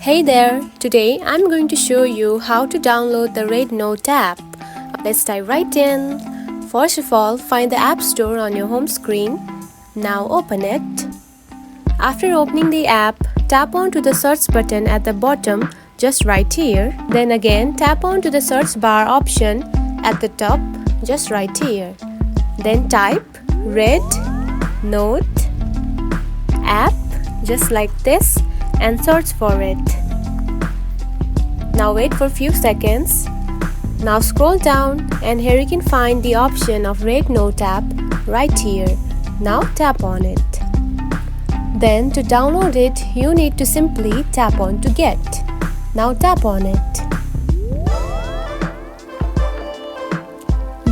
Hey there! Today I'm going to show you how to download the RedNOTE app. Let's dive right in. First of all, find the App Store on your home screen. Now open it. After opening the app, tap onto the search button at the bottom, just right here. Then again, tap onto the search bar option at the top, just right here. Then type RedNOTE app, just like this, and search for it. Now wait for a few seconds. Now scroll down and here you can find the option of RedNOTE app right here. Now tap on it. Then to download it, you need to simply tap on to get. Now tap on it.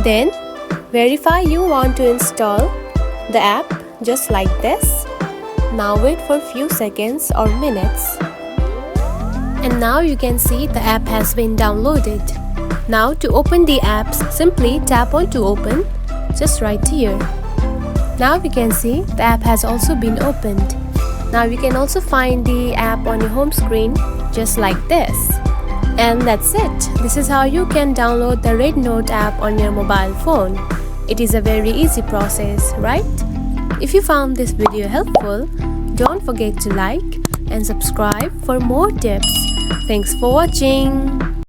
Then verify you want to install the app just like this. Now wait for a few seconds or minutes. And now you can see the app has been downloaded. Now to open the apps, simply tap on to open, just right here. Now you can see the app has also been opened. Now you can also find the app on your home screen, just like this. And that's it. This is how you can download the RedNOTE app on your mobile phone. It is a very easy process, right? If you found this video helpful, don't forget to like and subscribe for more tips. Thanks for watching.